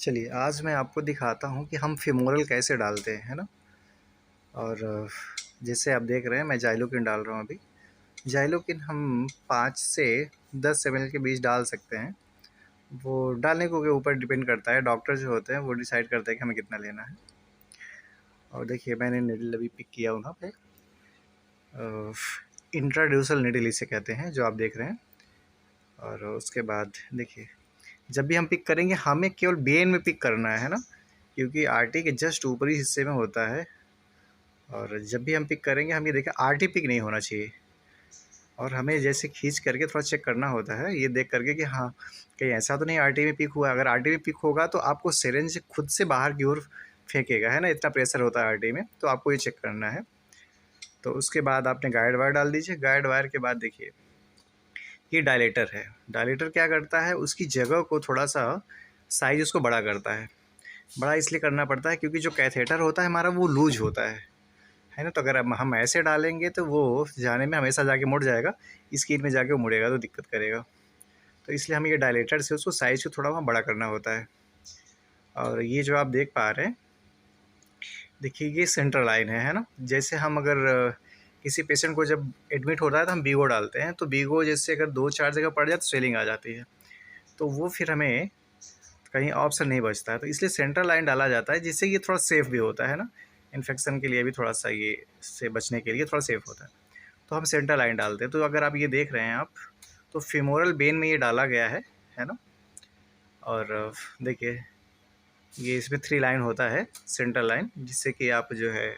चलिए, आज मैं आपको दिखाता हूँ कि हम फ़िमोरल कैसे डालते हैं, है ना? और जैसे आप देख रहे हैं मैं ज़ाइलोकिन डाल रहा हूँ अभी। ज़ाइलोकिन हम 5 से 10 एमएल के बीच डाल सकते हैं। वो डालने के ऊपर डिपेंड करता है, डॉक्टर जो होते हैं वो डिसाइड करते हैं कि हमें कितना लेना है। और देखिए मैंने नीडल अभी पिक किया वहाँ पे। इंट्राड्यूसल नीडल इसे कहते हैं जो आप देख रहे हैं। और उसके बाद देखिए, जब भी हम पिक करेंगे हमें केवल वेन में पिक करना है ना? क्योंकि आर्टरी के जस्ट ऊपरी हिस्से में होता है। और जब भी हम पिक करेंगे हम ये देखें आर्टरी पिक नहीं होना चाहिए। और हमें जैसे खींच करके थोड़ा चेक करना होता है, ये देख करके कि हाँ कहीं ऐसा तो नहीं आर्टरी में पिक हुआ। अगर आर्टरी में पिक होगा तो आपको सिरिंज खुद से बाहर की ओर फेंकेगा, है ना? इतना प्रेशर होता है आर्टरी में, तो आपको ये चेक करना है। तो उसके बाद आपने गाइड वायर डाल दीजिए। गाइड वायर के बाद देखिए, ये डायलेटर है। डायलेटर क्या करता है, उसकी जगह को थोड़ा सा साइज उसको बड़ा करता है। बड़ा इसलिए करना पड़ता है क्योंकि जो कैथेटर होता है हमारा वो लूज होता है ना? तो अगर अब हम ऐसे डालेंगे तो वो जाने में हमेशा जाके मुड़ जाएगा, स्किन में जाके वो मुड़ेगा तो दिक्कत करेगा। तो इसलिए हमें ये डायलेटर से उसको साइज़ को थोड़ा वहाँ बड़ा करना होता है। और ये जो आप देख पा रहे हैं, देखिए ये सेंट्रल लाइन है ना? जैसे हम अगर किसी पेशेंट को जब एडमिट होता है तो हम बीगो डालते हैं, तो बीगो जैसे अगर 2-4 जगह पड़ जाए तो स्वेलिंग आ जाती है, तो वो फिर हमें कहीं ऑप्शन नहीं बचता है। तो इसलिए सेंट्रल लाइन डाला जाता है, जिससे ये थोड़ा सेफ़ भी होता है ना? इन्फेक्शन के लिए भी थोड़ा सा ये से बचने के लिए थोड़ा सेफ़ होता है। तो हम सेंट्रल लाइन डालते हैं। तो अगर आप ये देख रहे हैं आप, तो फीमोरल वेन में ये डाला गया है ना? और देखिए ये इसमें 3 लाइन होता है, सेंट्रल लाइन, जिससे कि आप जो है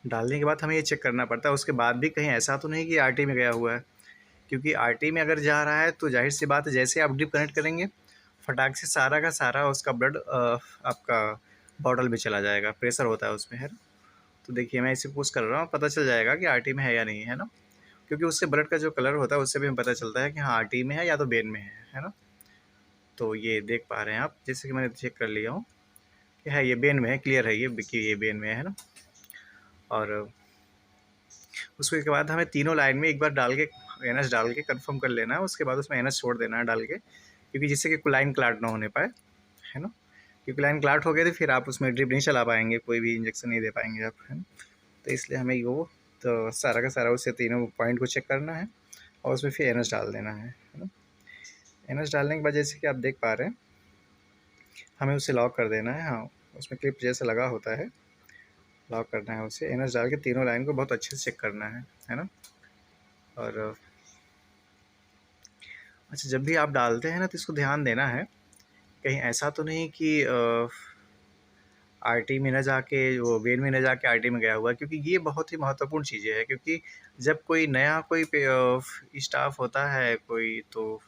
डालने के बाद हमें ये चेक करना पड़ता है उसके बाद भी कहीं ऐसा तो नहीं कि आरटी में गया हुआ है। क्योंकि आरटी में अगर जा रहा है तो जाहिर सी बात है, जैसे आप ड्रिप कनेक्ट करेंगे फटाक से सारा का सारा उसका ब्लड आपका बॉटल में चला जाएगा। प्रेशर होता है उसमें, है ना? तो देखिए मैं इसे पुश कर रहा हूँ, पता चल जाएगा कि आरटी में है या नहीं, है ना? क्योंकि उससे ब्लड का जो कलर होता है उससे भी हमें पता चलता है कि हाँ आरटी में है या तो वेन में है ना? तो ये देख पा रहे हैं आप, जैसे कि मैंने चेक कर लिया हूँ कि है, ये वेन में है, क्लियर है ये कि ये वेन में है ना? और उसके बाद हमें तीनों लाइन में एक बार डाल के एनएस डाल के कंफर्म कर लेना है। उसके बाद उसमें एनएस छोड़ देना है डाल के, क्योंकि जिससे कि लाइन क्लाट ना होने पाए, है ना? क्योंकि लाइन क्लाट हो गई तो फिर आप उसमें ड्रिप नहीं चला पाएंगे, कोई भी इंजेक्शन नहीं दे पाएंगे आप, है ना? तो इसलिए हमें वो तो सारा का सारा उससे तीनों पॉइंट को चेक करना है और उसमें फिर एनएस डाल देना है ना? एनएस डालने के बाद जैसे कि आप देख पा रहे हैं, हमें उसे लॉक कर देना है। हाँ, उसमें क्लिप जैसा लगा होता है, लॉक करना है उसे। एनएस डाल के तीनों लाइन को बहुत अच्छे से चेक करना है ना? और अच्छा, जब भी आप डालते हैं ना तो इसको ध्यान देना है, कहीं ऐसा तो नहीं कि आरटी में न जाके वो वेन में न जाके आरटी में गया हुआ है, क्योंकि ये बहुत ही महत्वपूर्ण चीज़ें हैं। क्योंकि जब कोई नया कोई स्टाफ होता है, कोई तो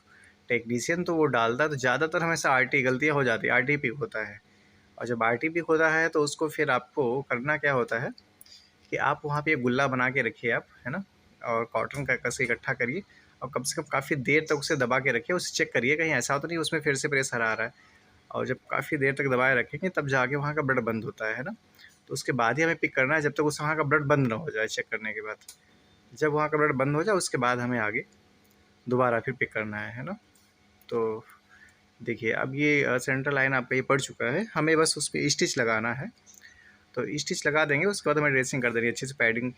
टेक्नीशियन तो वो डालता है तो ज़्यादातर हमेशा आरटी गलतियाँ हो जाती है, आरटी पिक होता है। और जब आरटी पिक होता है तो उसको फिर आपको करना क्या होता है कि आप वहाँ पे एक गुल्ला बना के रखिए आप, है ना? और कॉटन का कस इकट्ठा करिए और कम से कम काफ़ी देर तक उसे दबा के रखिए। उसे चेक करिए कहीं ऐसा तो नहीं उसमें फिर से प्रेशर आ रहा है। और जब काफ़ी देर तक दबाए रखेंगे तब जाके वहाँ का ब्लड बंद होता है ना? तो उसके बाद ही हमें पिक करना है, जब तक उस वहाँ का ब्लड बंद ना हो जाए चेक करने के बाद। जब वहाँ का ब्लड बंद हो जाए उसके बाद हमें आगे दोबारा फिर पिक करना है ना? तो देखिए अब ये सेंट्रल लाइन आपका ये पड़ चुका है, हमें बस उस पर स्टिच लगाना है। तो स्टिच लगा देंगे, उसके बाद हमें ड्रेसिंग कर देनी है अच्छे से, पैडिंग